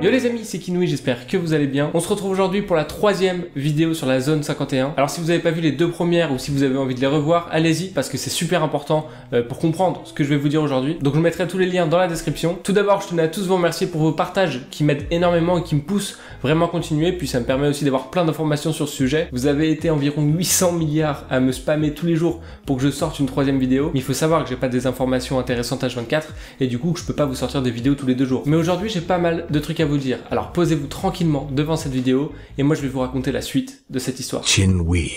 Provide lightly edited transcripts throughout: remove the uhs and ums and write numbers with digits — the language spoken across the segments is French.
Yo les amis, c'est Kinoui, j'espère que vous allez bien. On se retrouve aujourd'hui pour la troisième vidéo sur la zone 51. Alors si vous n'avez pas vu les deux premières ou si vous avez envie de les revoir, allez-y parce que c'est super important pour comprendre ce que je vais vous dire aujourd'hui. Donc je mettrai tous les liens dans la description. Tout d'abord, je tenais à tous vous remercier pour vos partages qui m'aident énormément et qui me poussent vraiment à continuer. Puis ça me permet aussi d'avoir plein d'informations sur ce sujet. Vous avez été environ 800 milliards à me spammer tous les jours pour que je sorte une troisième vidéo. Mais il faut savoir que j'ai pas des informations intéressantes H24 et du coup que je peux pas vous sortir des vidéos tous les 2 jours. Mais aujourd'hui, j'ai pas mal de trucs à vous dire. Alors posez-vous tranquillement devant cette vidéo et moi je vais vous raconter la suite de cette histoire. Kinoui.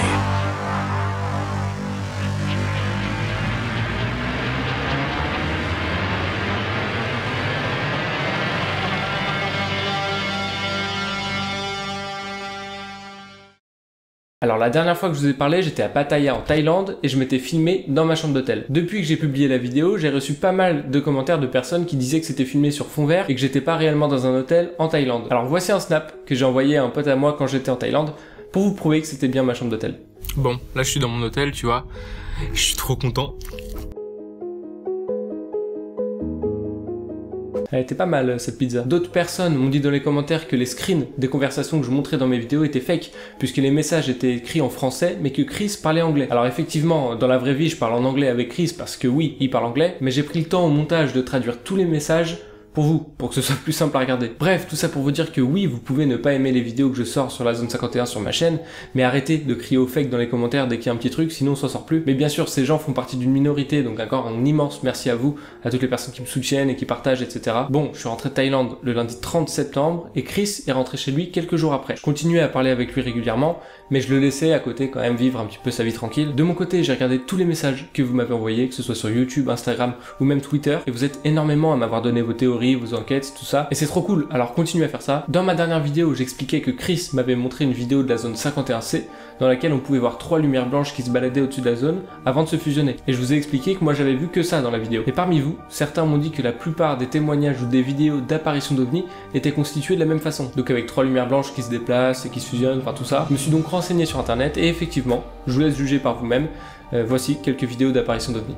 Alors la dernière fois que je vous ai parlé, j'étais à Pattaya en Thaïlande et je m'étais filmé dans ma chambre d'hôtel. Depuis que j'ai publié la vidéo, j'ai reçu pas mal de commentaires de personnes qui disaient que c'était filmé sur fond vert et que j'étais pas réellement dans un hôtel en Thaïlande. Alors voici un snap que j'ai envoyé à un pote à moi quand j'étais en Thaïlande pour vous prouver que c'était bien ma chambre d'hôtel. Bon, là je suis dans mon hôtel, tu vois, je suis trop content. Elle était pas mal cette pizza. D'autres personnes m'ont dit dans les commentaires que les screens des conversations que je montrais dans mes vidéos étaient fake, puisque les messages étaient écrits en français, mais que Chris parlait anglais. Alors effectivement, dans la vraie vie, je parle en anglais avec Chris, parce que oui, il parle anglais, mais j'ai pris le temps au montage de traduire tous les messages pour vous, pour que ce soit plus simple à regarder. Bref, tout ça pour vous dire que oui, vous pouvez ne pas aimer les vidéos que je sors sur la zone 51 sur ma chaîne, mais arrêtez de crier au fake dans les commentaires dès qu'il y a un petit truc, sinon on s'en sort plus. Mais bien sûr, ces gens font partie d'une minorité, donc encore un immense merci à vous, à toutes les personnes qui me soutiennent et qui partagent, etc. Bon, je suis rentré de Thaïlande le lundi 30 septembre, et Chris est rentré chez lui quelques jours après. Je continuais à parler avec lui régulièrement, mais je le laissais à côté quand même vivre un petit peu sa vie tranquille. De mon côté, j'ai regardé tous les messages que vous m'avez envoyés, que ce soit sur YouTube, Instagram ou même Twitter, et vous êtes énormément à m'avoir donné vos théories, vos enquêtes, tout ça, et c'est trop cool, alors continuez à faire ça. Dans ma dernière vidéo, j'expliquais que Chris m'avait montré une vidéo de la zone 51C, dans laquelle on pouvait voir 3 lumières blanches qui se baladaient au-dessus de la zone avant de se fusionner. Et je vous ai expliqué que moi j'avais vu que ça dans la vidéo. Et parmi vous, certains m'ont dit que la plupart des témoignages ou des vidéos d'apparition d'OVNI étaient constitués de la même façon. Donc avec 3 lumières blanches qui se déplacent et qui se fusionnent, enfin tout ça. Je me suis donc renseigné sur internet et effectivement, je vous laisse juger par vous-même. Voici quelques vidéos d'apparition d'OVNI.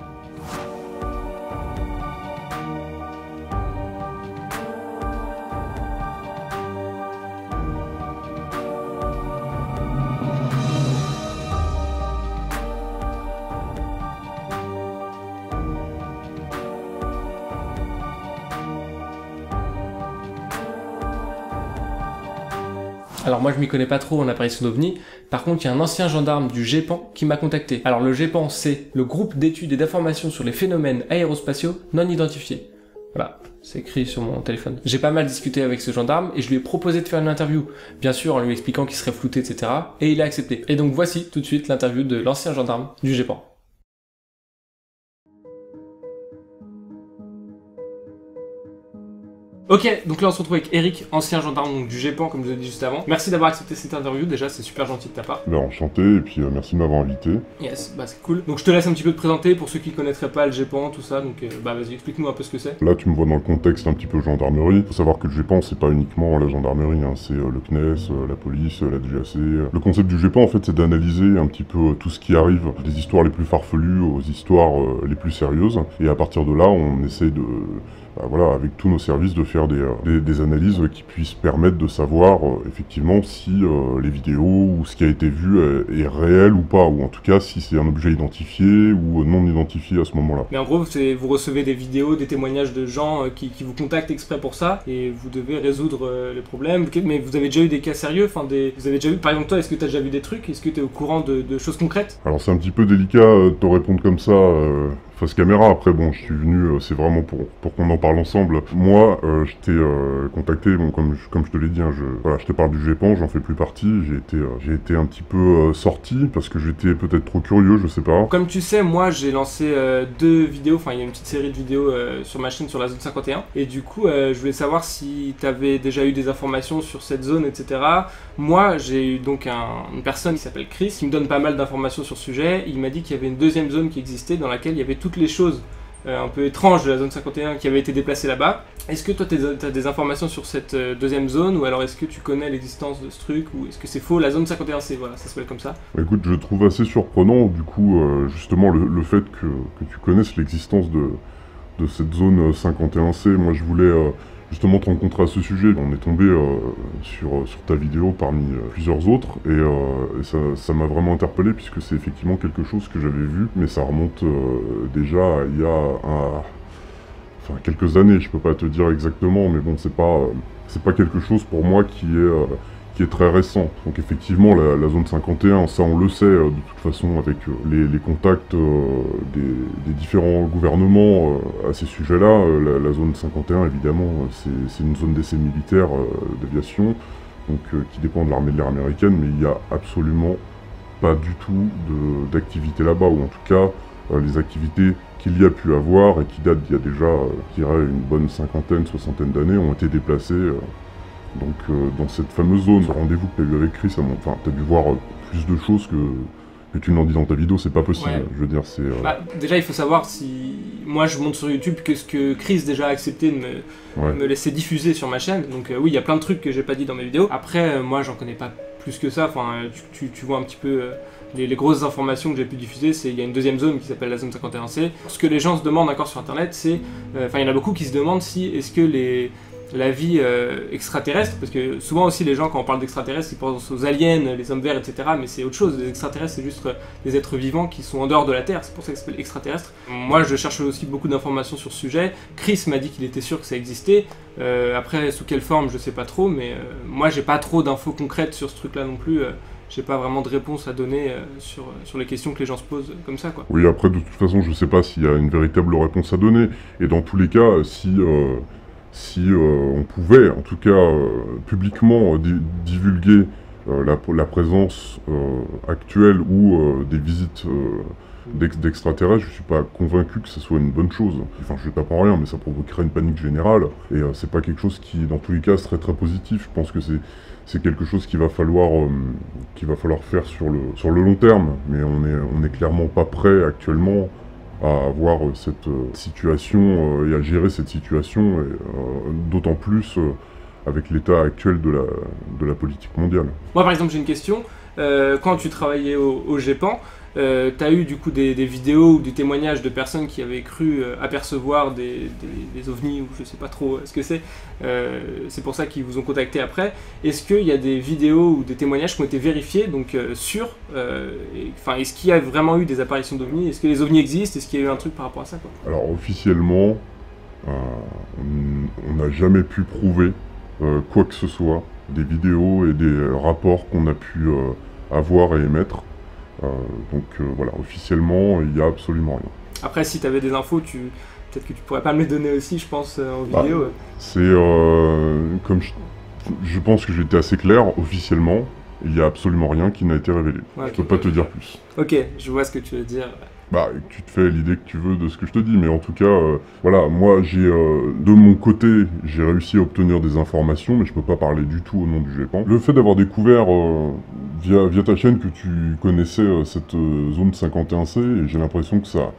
Alors moi je m'y connais pas trop en apparition d'OVNI, par contre il y a un ancien gendarme du GEPAN qui m'a contacté. Alors le GEPAN c'est le groupe d'études et d'informations sur les phénomènes aérospatiaux non identifiés. Voilà, c'est écrit sur mon téléphone. J'ai pas mal discuté avec ce gendarme et je lui ai proposé de faire une interview, bien sûr en lui expliquant qu'il serait flouté, etc. Et il a accepté. Et donc voici tout de suite l'interview de l'ancien gendarme du GEPAN. Ok, donc là on se retrouve avec Eric, ancien gendarme donc, du GEPAN comme je vous ai dit juste avant. Merci d'avoir accepté cette interview, déjà c'est super gentil de ta part. Ben, enchanté, et puis merci de m'avoir invité. Yes, bah c'est cool. Donc je te laisse un petit peu te présenter pour ceux qui connaîtraient pas le GEPAN, tout ça, donc bah vas-y explique-nous un peu ce que c'est. Là tu me vois dans le contexte un petit peu gendarmerie. Faut savoir que le GEPAN c'est pas uniquement la gendarmerie, hein. C'est le CNES, la police, la DGAC. Le concept du GEPAN en fait c'est d'analyser un petit peu tout ce qui arrive, des histoires les plus farfelues aux histoires les plus sérieuses. Et à partir de là on essaye de... voilà, avec tous nos services, de faire des analyses qui puissent permettre de savoir effectivement si les vidéos ou ce qui a été vu est réel ou pas, ou en tout cas si c'est un objet identifié ou non identifié à ce moment-là. Mais en gros, vous recevez des vidéos, des témoignages de gens qui vous contactent exprès pour ça, et vous devez résoudre les problèmes. Mais vous avez déjà eu des cas sérieux, enfin vous avez déjà vu, par exemple toi, est-ce que tu as déjà vu des trucs? Est-ce que tu es au courant de choses concrètes? Alors c'est un petit peu délicat de te répondre comme ça face caméra. Après bon, je suis venu, c'est vraiment pour qu'on en parle ensemble. Moi, je t'ai contacté, bon, comme je te l'ai dit, hein, voilà, je te parle du GEPAN, j'en fais plus partie. J'ai été un petit peu sorti parce que j'étais peut-être trop curieux, je sais pas. Comme tu sais, moi j'ai lancé 2 vidéos, enfin il y a une petite série de vidéos sur ma chaîne sur la zone 51, et du coup je voulais savoir si tu avais déjà eu des informations sur cette zone, etc. Moi j'ai eu donc une personne qui s'appelle Chris, qui me donne pas mal d'informations sur ce sujet. Il m'a dit qu'il y avait une deuxième zone qui existait dans laquelle il y avait toutes les choses un peu étranges de la zone 51 qui avaient été déplacées là-bas. Est-ce que toi tu as des informations sur cette deuxième zone, ou alors est-ce que tu connais l'existence de ce truc, ou est-ce que c'est faux? La zone 51C, voilà, ça s'appelle comme ça. Écoute, je trouve assez surprenant du coup justement le fait que tu connaisses l'existence de cette zone 51C. Moi je voulais justement te rencontrer à ce sujet. On est tombé sur ta vidéo parmi plusieurs autres, et ça m'a vraiment interpellé, puisque c'est effectivement quelque chose que j'avais vu, mais ça remonte déjà il y a quelques années, je peux pas te dire exactement, mais bon, c'est pas quelque chose pour moi qui est très récent. Donc effectivement, la zone 51, ça on le sait de toute façon avec les contacts des différents gouvernements à ces sujets-là. La zone 51, évidemment, c'est une zone d'essai militaire d'aviation, donc qui dépend de l'armée de l'air américaine, mais il n'y a absolument pas du tout d'activité là-bas, ou en tout cas, les activités qu'il y a pu avoir et qui datent d'il y a déjà, je dirais, une bonne soixantaine d'années, ont été déplacées dans cette fameuse zone. Ce rendez-vous que tu as eu avec Chris, tu as dû voir plus de choses que tu n'en dis dans ta vidéo, c'est pas possible. Ouais. Je veux dire, c'est... déjà, il faut savoir si... Moi, je montre sur YouTube que ce que Chris déjà a accepté de me laisser diffuser sur ma chaîne. Donc oui, il y a plein de trucs que j'ai pas dit dans mes vidéos. Après, moi, j'en connais pas plus que ça. Enfin, tu vois un petit peu... Les grosses informations que j'ai pu diffuser, c'est qu'il y a une deuxième zone qui s'appelle la zone 51C. Ce que les gens se demandent encore sur Internet, c'est... il y en a beaucoup qui se demandent si est-ce que la vie extraterrestre, parce que souvent aussi les gens quand on parle d'extraterrestres ils pensent aux aliens, les hommes verts, etc. Mais c'est autre chose, les extraterrestres c'est juste des êtres vivants qui sont en dehors de la Terre, c'est pour ça que ça s'appelle extraterrestre. Moi je cherche aussi beaucoup d'informations sur ce sujet, Chris m'a dit qu'il était sûr que ça existait, après sous quelle forme je sais pas trop, mais moi j'ai pas trop d'infos concrètes sur ce truc là non plus. J'ai pas vraiment de réponse à donner sur les questions que les gens se posent comme ça, quoi. Oui, après de toute façon je sais pas s'il y a une véritable réponse à donner, et dans tous les cas si on pouvait, en tout cas publiquement, divulguer la présence actuelle ou des visites d'extraterrestres, je suis pas convaincu que ce soit une bonne chose. Enfin, je t'apprends rien, mais ça provoquerait une panique générale, et c'est pas quelque chose qui, dans tous les cas, serait très positif. Je pense que c'est quelque chose qu'il va falloir faire sur le long terme, mais on est clairement pas prêt actuellement à avoir cette situation et à gérer cette situation, d'autant plus avec l'état actuel de la politique mondiale. Moi par exemple j'ai une question, quand tu travaillais au GEPAN, t'as eu du coup des vidéos ou des témoignages de personnes qui avaient cru apercevoir des ovnis, ou je sais pas trop ce que c'est pour ça qu'ils vous ont contacté après. Est-ce qu'il y a des vidéos ou des témoignages qui ont été vérifiés, donc sûrs, est-ce qu'il y a vraiment eu des apparitions d'ovnis? Est-ce que les ovnis existent? Est-ce qu'il y a eu un truc par rapport à ça, quoi? Alors officiellement, on n'a jamais pu prouver quoi que ce soit, des vidéos et des rapports qu'on a pu avoir et émettre. Voilà, officiellement, il n'y a absolument rien. Après, si tu avais des infos, peut-être que tu pourrais pas me les donner aussi, je pense, en vidéo. C'est comme je pense que j'ai été assez clair, officiellement, il n'y a absolument rien qui n'a été révélé. Ouais, je peux pas te dire plus. Ok, je vois ce que tu veux dire. Tu te fais l'idée que tu veux de ce que je te dis, mais en tout cas, voilà, moi, de mon côté, j'ai réussi à obtenir des informations, mais je peux pas parler du tout au nom du GEPAN. Le fait d'avoir découvert, via ta chaîne, que tu connaissais cette zone 51C, et j'ai l'impression que ça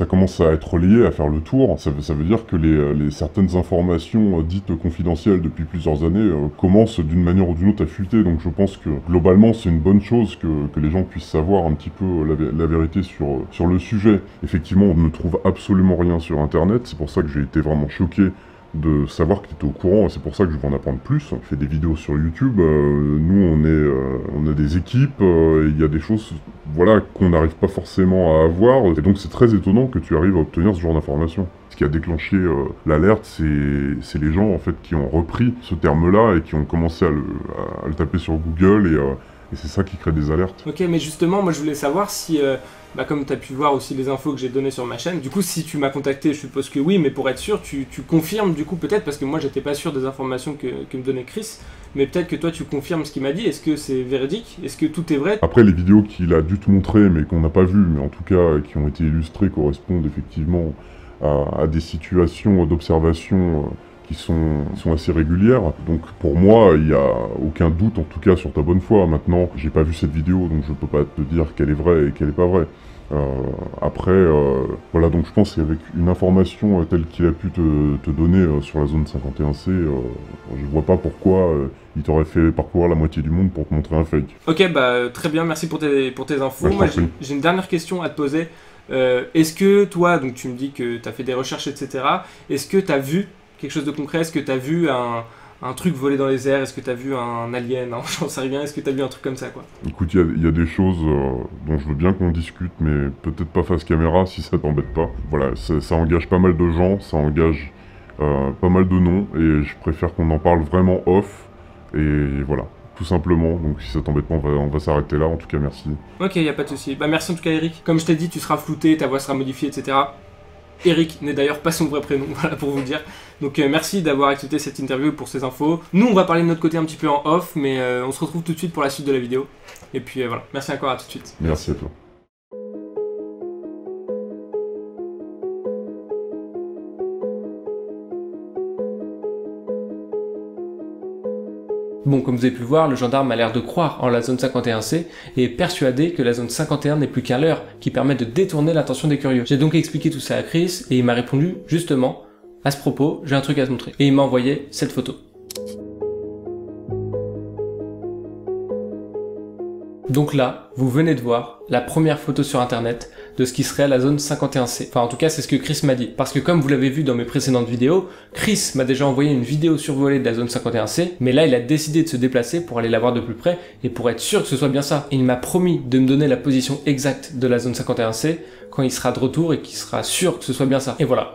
commence à être lié, à faire le tour. Ça veut dire que les certaines informations dites confidentielles depuis plusieurs années commencent d'une manière ou d'une autre à fuiter. Donc je pense que globalement c'est une bonne chose que les gens puissent savoir un petit peu la vérité sur le sujet. Effectivement, on ne trouve absolument rien sur internet, c'est pour ça que j'ai été vraiment choqué de savoir que tu étais au courant, et c'est pour ça que je veux en apprendre plus. Je fais des vidéos sur YouTube, nous on a des équipes, il y a des choses voilà, qu'on n'arrive pas forcément à avoir, et donc c'est très étonnant que tu arrives à obtenir ce genre d'informations. Ce qui a déclenché l'alerte, c'est les gens en fait qui ont repris ce terme-là et qui ont commencé à le taper sur Google, et c'est ça qui crée des alertes. Ok, mais justement, moi je voulais savoir si, comme tu as pu voir aussi les infos que j'ai données sur ma chaîne, du coup si tu m'as contacté, je suppose que oui, mais pour être sûr, tu confirmes du coup peut-être, parce que moi j'étais pas sûr des informations que me donnait Chris, mais peut-être que toi tu confirmes ce qu'il m'a dit. Est-ce que c'est véridique? Est-ce que tout est vrai? Après, les vidéos qu'il a dû te montrer, mais qu'on n'a pas vues, mais en tout cas qui ont été illustrées, correspondent effectivement à des situations d'observation qui sont assez régulières. Donc pour moi, il n'y a aucun doute en tout cas sur ta bonne foi. Maintenant, j'ai pas vu cette vidéo, donc je peux pas te dire qu'elle est vraie et qu'elle est pas vraie. Après, voilà, donc je pense qu'avec une information telle qu'il a pu te donner sur la zone 51C, je vois pas pourquoi il t'aurait fait parcourir la moitié du monde pour te montrer un fake. Ok, très bien, merci pour tes infos. Moi j'ai une dernière question à te poser. Est-ce que toi, donc tu me dis que tu as fait des recherches, etc., est-ce que tu as vu quelque chose de concret? Est-ce que t'as vu un truc voler dans les airs? Est-ce que t'as vu un alien? Non, j'en sais rien. Est-ce que t'as vu un truc comme ça, quoi? Écoute, il y a des choses dont je veux bien qu'on discute, mais peut-être pas face caméra si ça t'embête pas. Voilà, ça engage pas mal de gens, ça engage pas mal de noms, et je préfère qu'on en parle vraiment off, et voilà. Tout simplement, donc si ça t'embête pas, on va s'arrêter là, en tout cas merci. Ok, y a pas de souci. Bah merci en tout cas Eric. Comme je t'ai dit, tu seras flouté, ta voix sera modifiée, etc. Eric n'est d'ailleurs pas son vrai prénom, voilà pour vous le dire. Donc merci d'avoir accepté cette interview pour ces infos. Nous on va parler de notre côté un petit peu en off, mais on se retrouve tout de suite pour la suite de la vidéo. Et puis voilà, merci encore, à tout de suite. Merci à toi. Bon, comme vous avez pu le voir, le gendarme a l'air de croire en la zone 51C et est persuadé que la zone 51 n'est plus qu'un leurre qui permet de détourner l'attention des curieux. J'ai donc expliqué tout ça à Chris et il m'a répondu justement, à ce propos, j'ai un truc à te montrer. Et il m'a envoyé cette photo. Donc là, vous venez de voir la première photo sur internet de ce qui serait la zone 51C. Enfin en tout cas c'est ce que Chris m'a dit. Parce que comme vous l'avez vu dans mes précédentes vidéos, Chris m'a déjà envoyé une vidéo survolée de la zone 51C, mais là il a décidé de se déplacer pour aller la voir de plus près et pour être sûr que ce soit bien ça. Et il m'a promis de me donner la position exacte de la zone 51C quand il sera de retour et qu'il sera sûr que ce soit bien ça. Et voilà.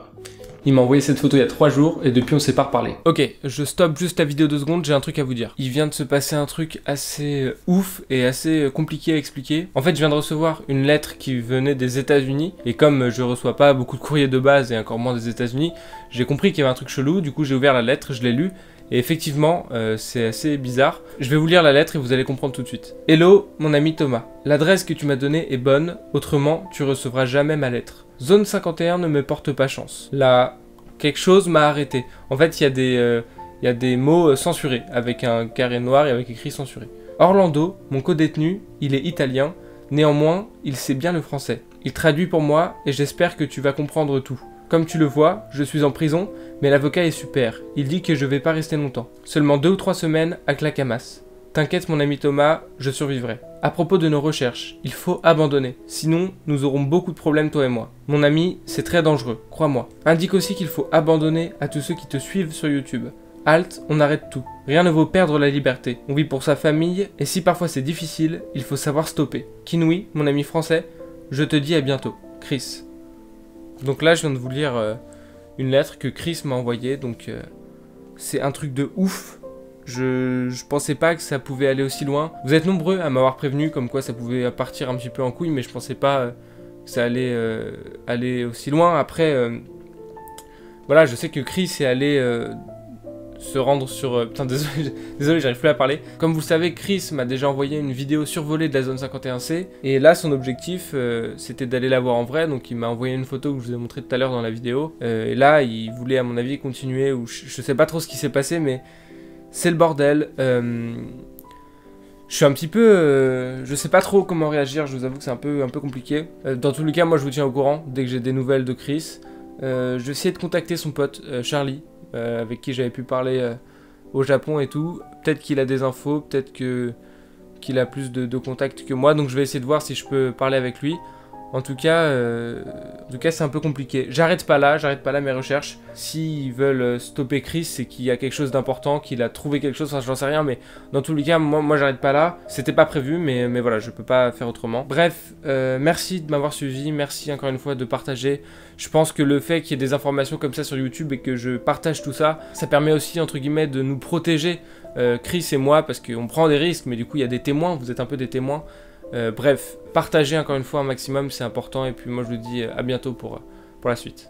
Il m'a envoyé cette photo il y a 3 jours et depuis on s'est pas reparlé. Ok, je stoppe juste la vidéo 2 secondes, j'ai un truc à vous dire. Il vient de se passer un truc assez ouf et assez compliqué à expliquer. En fait, je viens de recevoir une lettre qui venait des États-Unis et comme je reçois pas beaucoup de courriers de base et encore moins des États-Unis, j'ai compris qu'il y avait un truc chelou. Du coup, j'ai ouvert la lettre, je l'ai lu et effectivement, c'est assez bizarre. Je vais vous lire la lettre et vous allez comprendre tout de suite. Hello, mon ami Thomas. L'adresse que tu m'as donnée est bonne, autrement tu recevras jamais ma lettre. Zone 51 ne me porte pas chance. Là, quelque chose m'a arrêté. En fait, il y a des mots censurés, avec un carré noir et avec écrit censuré. Orlando, mon codétenu, il est italien, néanmoins, il sait bien le français. Il traduit pour moi et j'espère que tu vas comprendre tout. Comme tu le vois, je suis en prison, mais l'avocat est super. Il dit que je vais pas rester longtemps. Seulement 2 ou 3 semaines à Clackamas. T'inquiète mon ami Thomas, je survivrai. À propos de nos recherches, il faut abandonner. Sinon, nous aurons beaucoup de problèmes toi et moi. Mon ami, c'est très dangereux, crois-moi. Indique aussi qu'il faut abandonner à tous ceux qui te suivent sur YouTube. Halt, on arrête tout. Rien ne vaut perdre la liberté. On vit pour sa famille, et si parfois c'est difficile, il faut savoir stopper. Kinui, mon ami français, je te dis à bientôt. Chris. Donc là, je viens de vous lire une lettre que Chris m'a envoyée, donc c'est un truc de ouf. Je pensais pas que ça pouvait aller aussi loin. Vous êtes nombreux à m'avoir prévenu comme quoi ça pouvait partir un petit peu en couille, mais je pensais pas que ça allait aller aussi loin. Après, voilà, je sais que Chris est allé se rendre sur... Putain, désolé, j'arrive plus à parler. Comme vous le savez, Chris m'a déjà envoyé une vidéo survolée de la zone 51C. Et là, son objectif, c'était d'aller la voir en vrai. Donc, il m'a envoyé une photo que je vous ai montré tout à l'heure dans la vidéo. Et là, il voulait, à mon avis, continuer. Ou je sais pas trop ce qui s'est passé, mais c'est le bordel. Je suis un petit peu... je sais pas trop comment réagir. Je vous avoue que c'est un peu compliqué. Dans tous les cas, moi, je vous tiens au courant dès que j'ai des nouvelles de Chris. Je vais essayer de contacter son pote, Charlie. Avec qui j'avais pu parler au Japon et tout. Peut-être qu'il a des infos, peut-être qu'il a plus de contacts que moi, donc je vais essayer de voir si je peux parler avec lui. En tout cas, c'est un peu compliqué. J'arrête pas là mes recherches. S'ils veulent stopper Chris, c'est qu'il y a quelque chose d'important, qu'il a trouvé quelque chose, enfin j'en sais rien, mais dans tous les cas, moi j'arrête pas là. C'était pas prévu, mais voilà, je peux pas faire autrement. Bref, merci de m'avoir suivi, merci encore une fois de partager. Je pense que le fait qu'il y ait des informations comme ça sur YouTube et que je partage tout ça, ça permet aussi, entre guillemets, de nous protéger, Chris et moi, parce qu'on prend des risques, mais du coup il y a des témoins, vous êtes un peu des témoins. Bref, partagez encore une fois un maximum, c'est important, et puis moi je vous dis à bientôt pour la suite.